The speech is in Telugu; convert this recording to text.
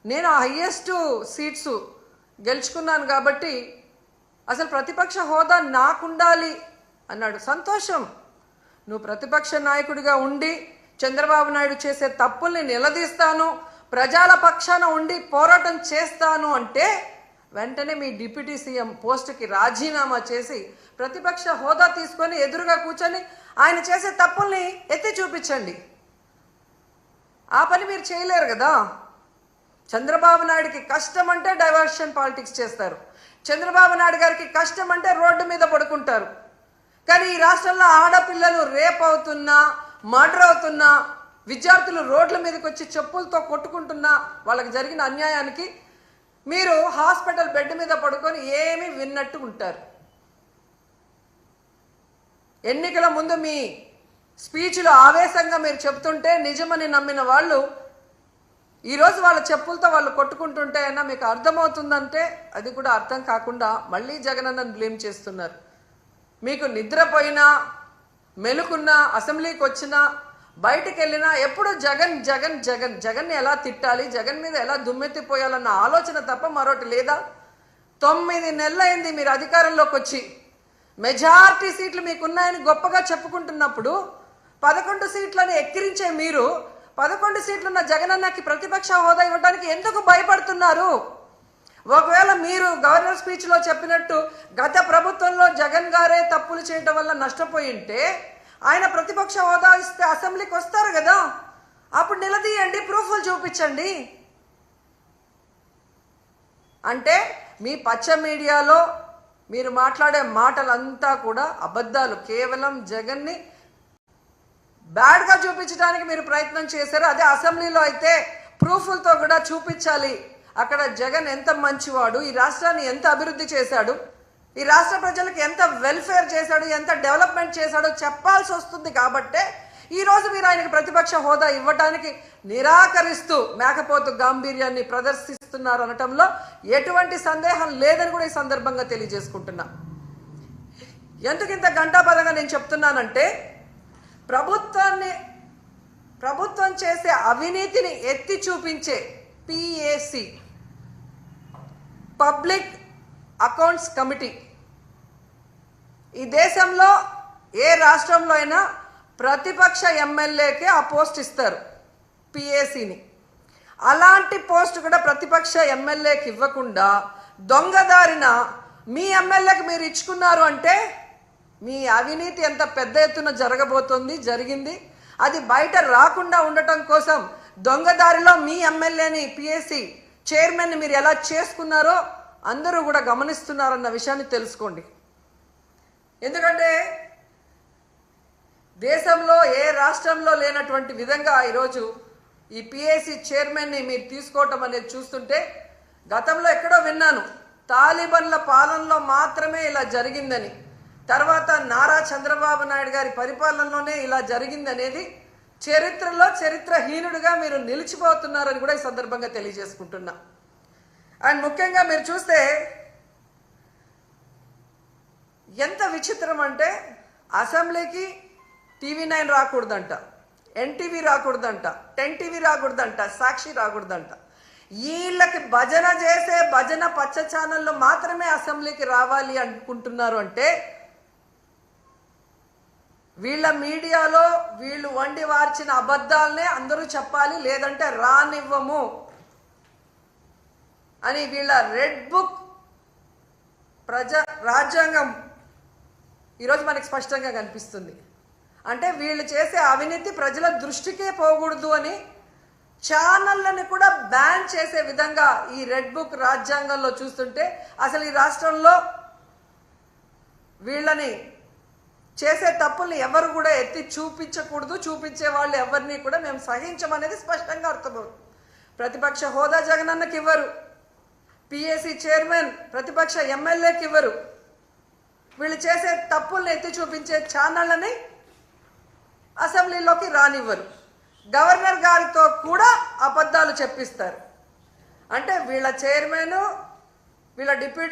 నేను హైయెస్ట్ సీట్స్ గెలుచుకున్నాను కాబట్టి అసలు ప్రతిపక్ష హోదా నాకుండాలి అన్నాడు. సంతోషం, నువ్వు ప్రతిపక్ష నాయకుడిగా ఉండి చంద్రబాబు నాయుడు చేసే తప్పుల్ని నిలదీస్తాను, ప్రజల పక్షాన ఉండి పోరాటం చేస్తాను అంటే వెంటనే మీ డిప్యూటీ సీఎం పోస్టుకి రాజీనామా చేసి ప్రతిపక్ష హోదా తీసుకొని ఎదురుగా కూర్చొని ఆయన చేసే తప్పుల్ని ఎత్తి చూపించండి. ఆ పని మీరు చేయలేరు కదా. చంద్రబాబు నాయుడికి కష్టం అంటే డైవర్షన్ పాలిటిక్స్ చేస్తారు, చంద్రబాబు నాయుడు గారికి కష్టం అంటే రోడ్డు మీద పడుకుంటారు. కానీ ఈ రాష్ట్రంలో ఆడపిల్లలు రేప్ అవుతున్నా, మర్డర్ అవుతున్నా, విద్యార్థులు రోడ్ల మీదకి వచ్చి చెప్పులతో కొట్టుకుంటున్నా వాళ్ళకి జరిగిన అన్యాయానికి మీరు హాస్పిటల్ బెడ్ మీద పడుకొని ఏమీ విన్నట్టు ఉంటారు. ఎన్నికల ముందు మీ స్పీచ్లో ఆవేశంగా మీరు చెప్తుంటే నిజమని నమ్మిన వాళ్ళు ఈరోజు వాళ్ళ చెప్పులతో వాళ్ళు కొట్టుకుంటుంటే అయినా మీకు అర్థమవుతుందంటే అది కూడా అర్థం కాకుండా మళ్ళీ జగనన్నను బ్లేమ్ చేస్తున్నారు. మీకు నిద్రపోయినా, మెలుకున్నా, అసెంబ్లీకి వచ్చినా, బయటికి వెళ్ళినా ఎప్పుడు జగన్ జగన్ జగన్ జగన్ని ఎలా తిట్టాలి, జగన్ మీద ఎలా దుమ్మెత్తిపోయాలన్న ఆలోచన తప్ప మరొకటి లేదా? 9 నెలలైంది మీరు అధికారంలోకి వచ్చి. మెజారిటీ సీట్లు మీకున్నాయని గొప్పగా చెప్పుకుంటున్నప్పుడు 11 సీట్లని ఎక్కిరించే మీరు 11 సీట్లున్న జగనన్నకి ప్రతిపక్ష హోదా ఇవ్వడానికి ఎందుకు భయపడుతున్నారు? ఒకవేళ మీరు గవర్నర్ స్పీచ్లో చెప్పినట్టు గత ప్రభుత్వంలో జగన్ గారే తప్పులు చేయడం వల్ల నష్టపోయి ఉంటే ఆయన ప్రతిపక్ష హోదా ఇస్తే అసెంబ్లీకి వస్తారు కదా, అప్పుడు నిలదీయండి, ప్రూఫ్లు చూపించండి. అంటే మీ పచ్చ మీడియాలో మీరు మాట్లాడే మాటలంతా కూడా అబద్ధాలు. కేవలం జగన్ని బ్యాడ్గా చూపించడానికి మీరు ప్రయత్నం చేశారు. అదే అసెంబ్లీలో అయితే ప్రూఫ్లతో కూడా చూపించాలి. అక్కడ జగన్ ఎంత మంచివాడు, ఈ రాష్ట్రాన్ని ఎంత అభివృద్ధి చేశాడు, ఈ రాష్ట్ర ప్రజలకు ఎంత వెల్ఫేర్ చేశాడు, ఎంత డెవలప్మెంట్ చేశాడో చెప్పాల్సి వస్తుంది. కాబట్టే ఈరోజు మీరు ఆయనకు ప్రతిపక్ష హోదా ఇవ్వడానికి నిరాకరిస్తూ మేకపోతు గాంభీర్యాన్ని ప్రదర్శిస్తున్నారు అనటంలో ఎటువంటి సందేహం లేదని కూడా ఈ సందర్భంగా తెలియజేసుకుంటున్నా. ఎందుకు ఇంత గంటాపదంగా నేను చెప్తున్నానంటే ప్రభుత్వం చేసే అవినీతిని ఎత్తి చూపించే PAC, పబ్లిక్ అకౌంట్స్ కమిటీ, ఈ దేశంలో ఏ రాష్ట్రంలో అయినా ప్రతిపక్ష ఎమ్మెల్యేకే ఆ పోస్ట్ ఇస్తారు, PACని. అలాంటి పోస్ట్ కూడా ప్రతిపక్ష ఎమ్మెల్యేకి ఇవ్వకుండా దొంగదారిన మీ ఎమ్మెల్యేకి మీరు ఇచ్చుకున్నారు అంటే మీ అవినీతి ఎంత పెద్ద ఎత్తున జరిగింది. అది బయట రాకుండా ఉండటం కోసం దొంగదారిలో మీ ఎమ్మెల్యేని PAC చైర్మన్ని మీరు ఎలా చేసుకున్నారో అందరూ కూడా గమనిస్తున్నారన్న విషయాన్ని తెలుసుకోండి. ఎందుకంటే దేశంలో ఏ రాష్ట్రంలో లేనటువంటి విధంగా ఈరోజు ఈ PAC చైర్మన్ని మీరు తీసుకోవటం అనేది చూస్తుంటే, గతంలో ఎక్కడో విన్నాను తాలిబన్ల పాలనలో మాత్రమే ఇలా జరిగిందని, తర్వాత నారా చంద్రబాబు నాయుడు గారి పరిపాలనలోనే ఇలా జరిగిందనేది చరిత్రలో చరిత్రహీనుడిగా మీరు నిలిచిపోతున్నారని కూడా ఈ సందర్భంగా తెలియజేసుకుంటున్నా. అండ్ ముఖ్యంగా మీరు చూస్తే ఎంత విచిత్రం అంటే అసెంబ్లీకి TV9 రాకూడదంట, NTV రాకూడదంట, 10TV రాకూడదంట, సాక్షి రాకూడదంట. వీళ్ళకి భజన చేసే భజన పచ్చ ఛానళ్ళు మాత్రమే అసెంబ్లీకి రావాలి అనుకుంటున్నారు అంటే వీళ్ళ మీడియాలో వీళ్ళు వండి వార్చిన అబద్ధాలనే అందరూ చెప్పాలి, లేదంటే రానివ్వము అని వీళ్ళ రెడ్ బుక్ రాజ్యాంగం ఈరోజు మనకి స్పష్టంగా కనిపిస్తుంది. అంటే వీళ్ళు చేసే అవినీతి ప్రజల దృష్టికే పోకూడదు అని ఛానళ్ళని కూడా బ్యాన్ చేసే విధంగా ఈ రెడ్ బుక్ రాజ్యాంగంలో చూస్తుంటే అసలు ఈ రాష్ట్రంలో వీళ్ళని చేసే తప్పుల్ని ఎవరు కూడా ఎత్తి చూపించకూడదు, చూపించే వాళ్ళు ఎవరిని కూడా మేము సహించమనేది స్పష్టంగా అర్థమవుతుంది. ప్రతిపక్ష హోదా జగనన్నకి ఇవ్వరు, PAC చైర్మన్ ప్రతిపక్ష ఎమ్మెల్యేకి ఇవ్వరు, వీళ్ళు చేసే తప్పుల్ని ఎత్తి చూపించే ఛానళ్ళని అసెంబ్లీలోకి రానివ్వరు, గవర్నర్ గారితో కూడా అబద్ధాలు చెప్పిస్తారు. అంటే వీళ్ళ చైర్మన్, వీళ్ళ డిప్యూటీ